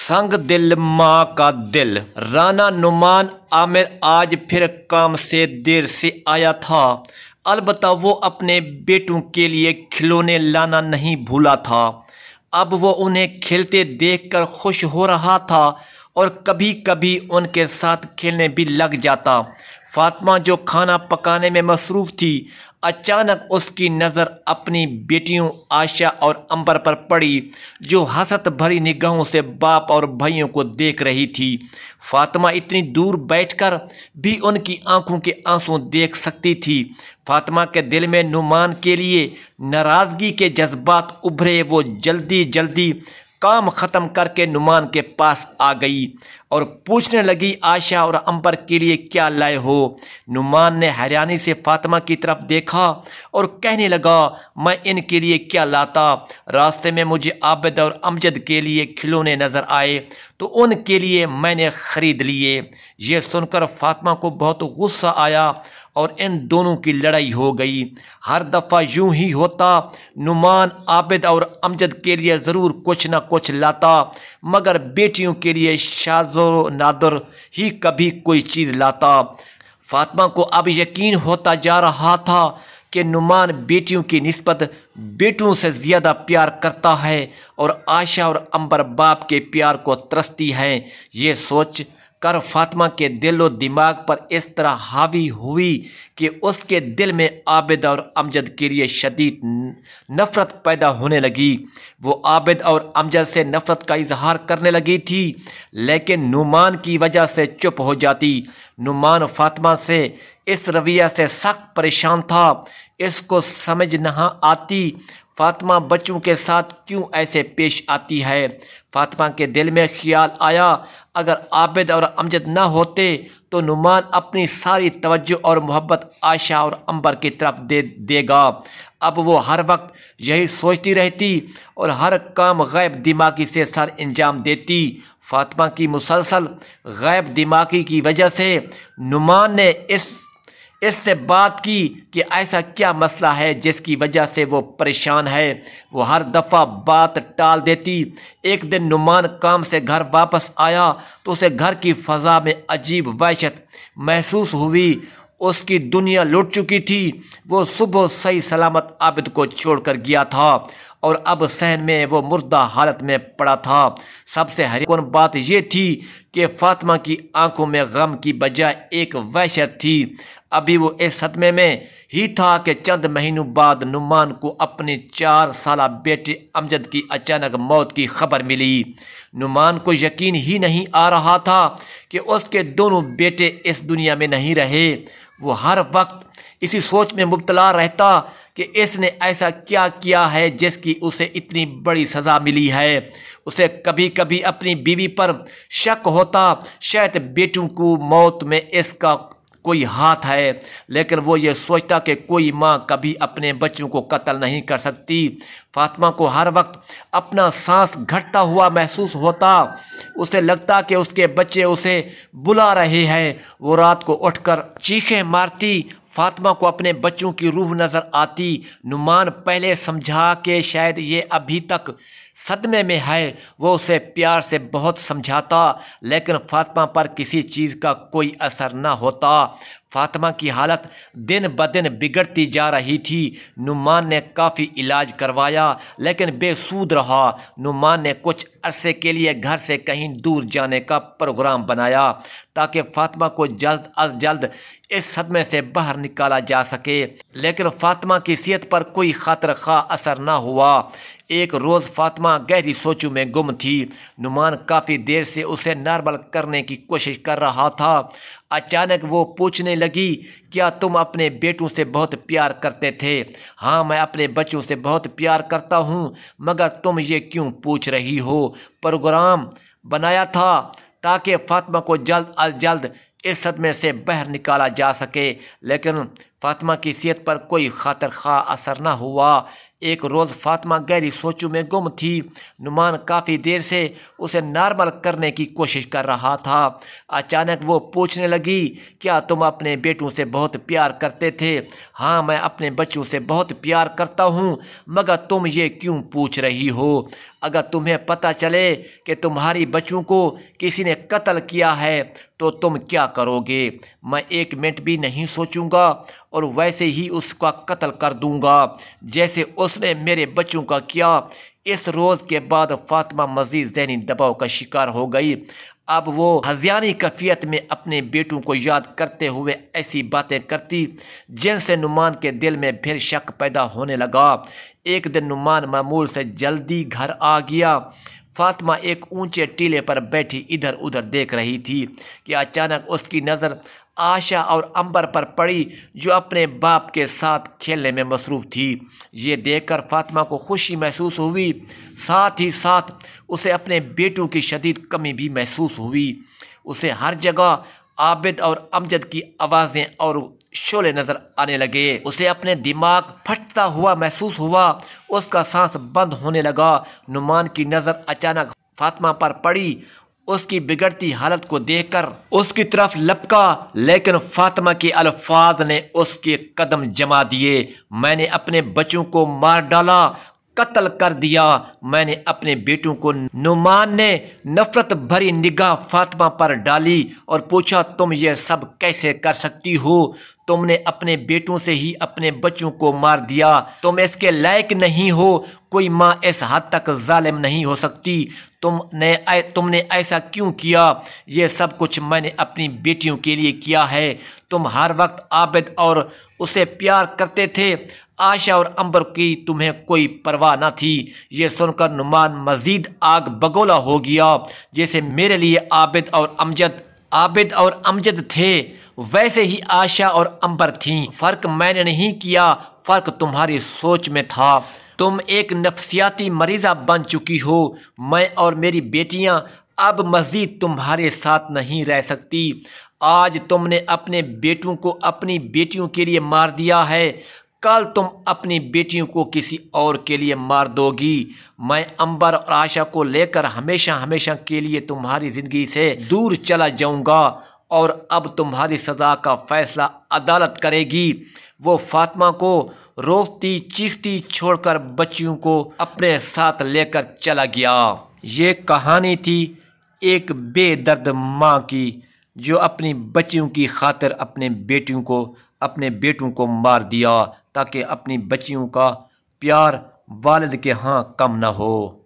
संग दिल माँ का दिल। राना नुमान आमिर आज फिर काम से देर से आया था। अलबत्ता वो अपने बेटों के लिए खिलौने लाना नहीं भूला था। अब वो उन्हें खेलते देखकर खुश हो रहा था और कभी कभी उनके साथ खेलने भी लग जाता। फातिमा जो खाना पकाने में मसरूफ़ थी, अचानक उसकी नज़र अपनी बेटियों आयशा और अंबर पर पड़ी, जो हसरत भरी निगाहों से बाप और भाइयों को देख रही थी। फातिमा इतनी दूर बैठकर भी उनकी आंखों के आंसू देख सकती थी। फातिमा के दिल में नुमान के लिए नाराज़गी के जज्बात उभरे। वो जल्दी जल्दी काम ख़त्म करके नुमान के पास आ गई और पूछने लगी, आयशा और अंबर के लिए क्या लाए हो? नुमान ने हैरानी से फातिमा की तरफ देखा और कहने लगा, मैं इनके लिए क्या लाता? रास्ते में मुझे आबिद और अमजद के लिए खिलौने नज़र आए तो उनके लिए मैंने ख़रीद लिए। ये सुनकर फातिमा को बहुत गुस्सा आया और इन दोनों की लड़ाई हो गई। हर दफ़ा यूं ही होता, नुमान आबिद और अमजद के लिए ज़रूर कुछ न कुछ लाता, मगर बेटियों के लिए शाज़ो नादर ही कभी कोई चीज़ लाता। फातिमा को अब यकीन होता जा रहा था कि नुमान बेटियों की निस्बत बेटों से ज़्यादा प्यार करता है और आयशा और अंबर बाप के प्यार को तरसती हैं। ये सोच कर फातिमा के दिल और दिमाग पर इस तरह हावी हुई कि उसके दिल में आबिद और अमजद के लिए शदीद नफ़रत पैदा होने लगी। वो आबिद और अमजद से नफ़रत का इजहार करने लगी थी, लेकिन नुमान की वजह से चुप हो जाती। नुमान फातिमा से इस रवैया से सख्त परेशान था। इसको समझ नहीं आती फातिमा बच्चों के साथ क्यों ऐसे पेश आती है। फातिमा के दिल में ख्याल आया, अगर आबिद और अमजद न होते तो नुमान अपनी सारी तवज्जो और मोहब्बत आयशा और अंबर की तरफ देगा। अब वो हर वक्त यही सोचती रहती और हर काम गैब दिमागी से सर अंजाम देती। फातिमा की मुसलसल गैब दिमागी की वजह से नुमान ने इससे बात की कि ऐसा क्या मसला है जिसकी वजह से वो परेशान है। वो हर दफ़ा बात टाल देती। एक दिन नुमान काम से घर वापस आया तो उसे घर की फ़ज़ा में अजीब वहशत महसूस हुई। उसकी दुनिया लुट चुकी थी। वो सुबह सही सलामत आबिद को छोड़कर गया था और अब सहन में वो मुर्दा हालत में पड़ा था। सबसे हैरान बात ये थी कि फातिमा की आंखों में गम की बजाय एक वहशत थी। अभी वो इस सदमे में ही था कि चंद महीनों बाद नुमान को अपने 4 साला बेटे अमजद की अचानक मौत की खबर मिली। नुमान को यकीन ही नहीं आ रहा था कि उसके दोनों बेटे इस दुनिया में नहीं रहे। वो हर वक्त इसी सोच में मुब्तला रहता कि इसने ऐसा क्या किया है जिसकी उसे इतनी बड़ी सज़ा मिली है। उसे कभी कभी अपनी बीवी पर शक होता, शायद बेटों को मौत में इसका कोई हाथ है, लेकिन वो ये सोचता कि कोई माँ कभी अपने बच्चों को कत्ल नहीं कर सकती। फातिमा को हर वक्त अपना सांस घटता हुआ महसूस होता। उसे लगता कि उसके बच्चे उसे बुला रहे हैं। वो रात को उठकर चीखें मारती। फातिमा को अपने बच्चों की रूह नज़र आती। नुमान पहले समझा कि शायद ये अभी तक सदमे में है। वो उसे प्यार से बहुत समझाता, लेकिन फातिमा पर किसी चीज़ का कोई असर न होता। फातिमा की हालत दिन ब दिन बिगड़ती जा रही थी। नुमान ने काफ़ी इलाज करवाया, लेकिन बेसूद रहा। नुमान ने कुछ अरसे के लिए घर से कहीं दूर जाने का प्रोग्राम बनाया ताकि फातिमा को जल्द अज जल्द इस सदमे से बाहर निकाला जा सके, लेकिन फातिमा की सेहत पर कोई खातिर खा असर न हुआ। एक रोज़ फातिमा गहरी सोचों में गुम थी। नुमान काफ़ी देर से उसे नॉर्मल करने की कोशिश कर रहा था। अचानक वो पूछने लगी, क्या तुम अपने बेटों से बहुत प्यार करते थे? हाँ, मैं अपने बच्चों से बहुत प्यार करता हूँ, मगर तुम ये क्यों पूछ रही हो? प्रोग्राम बनाया था ताकि फातिमा को जल्द अज जल्द इस सदमे से बाहर निकाला जा सके, लेकिन फातिमा की सेहत पर कोई खातर खा असर न हुआ। एक रोज़ फातिमा गहरी सोचों में गुम थी। नुमान काफ़ी देर से उसे नॉर्मल करने की कोशिश कर रहा था। अचानक वो पूछने लगी, क्या तुम अपने बेटों से बहुत प्यार करते थे? हाँ, मैं अपने बच्चों से बहुत प्यार करता हूँ, मगर तुम ये क्यों पूछ रही हो? अगर तुम्हें पता चले कि तुम्हारी बच्चों को किसी ने कत्ल किया है तो तुम क्या करोगे? मैं 1 मिनट भी नहीं सोचूंगा और वैसे ही उसका कत्ल कर दूंगा जैसे उसने मेरे बच्चों का किया। इस रोज़ के बाद फातिमा मज़ीद ज़हनी दबाव का शिकार हो गई। अब वो हज़ियानी कैफियत में अपने बेटों को याद करते हुए ऐसी बातें करती जिनसे नुमान के दिल में फिर शक पैदा होने लगा। एक दिन नुमान मामूल से जल्दी घर आ गया। फातिमा एक ऊंचे टीले पर बैठी इधर उधर देख रही थी कि अचानक उसकी नज़र आशा और अंबर पर पड़ी, जो अपने बाप के साथ खेलने में मसरूफ़ थी। ये देखकर फातिमा को खुशी महसूस हुई, साथ ही साथ उसे अपने बेटों की शदीद कमी भी महसूस हुई। उसे हर जगह आबिद और अमजद की आवाज़ें और शोले नज़र आने लगे। उसे अपने दिमाग फटता हुआ महसूस हुआ, उसका सांस बंद होने लगा। नुमान की नज़र अचानक फातिमा पर पड़ी। उसकी बिगड़ती हालत को देखकर उसकी तरफ लपका, लेकिन फातिमा के अल्फाज ने उसके कदम जमा दिए। मैंने अपने बच्चों को मार डाला, कत्ल कर दिया। मैंने अपने बेटों को। नुमान ने नफरत भरी निगाह फातिमा पर डाली और पूछा, तुम ये सब कैसे कर सकती हो? तुमने अपने बेटों से ही अपने बच्चों को मार दिया। तुम इसके लायक नहीं हो। कोई माँ इस हद तक जालिम नहीं हो सकती। तुमने ऐसा क्यों किया? ये सब कुछ मैंने अपनी बेटियों के लिए किया है। तुम हर वक्त आबिद और उसे प्यार करते थे। आशा और अंबर की तुम्हें कोई परवाह न थी। ये सुनकर नुमान मजीद आग बगोला हो गया। जैसे मेरे लिए आबिद और अमजद थे, वैसे ही आशा और अंबर थीं। फ़र्क मैंने नहीं किया, फ़र्क तुम्हारी सोच में था। तुम एक नफ्सियाती मरीज़ा बन चुकी हो। मैं और मेरी बेटियां अब मज़ीद तुम्हारे साथ नहीं रह सकती। आज तुमने अपने बेटों को अपनी बेटियों के लिए मार दिया है, कल तुम अपनी बेटियों को किसी और के लिए मार दोगी। मैं अंबर और आशा को लेकर हमेशा हमेशा के लिए तुम्हारी ज़िंदगी से दूर चला जाऊंगा और अब तुम्हारी सज़ा का फ़ैसला अदालत करेगी। वो फातिमा को रोती चीखती छोड़कर बच्चियों को अपने साथ लेकर चला गया। ये कहानी थी एक बेदर्द माँ की, जो अपनी बच्चियों की खातिर अपने बेटों को मार दिया ताकि अपनी बच्चियों का प्यार वालिद के यहाँ कम न हो।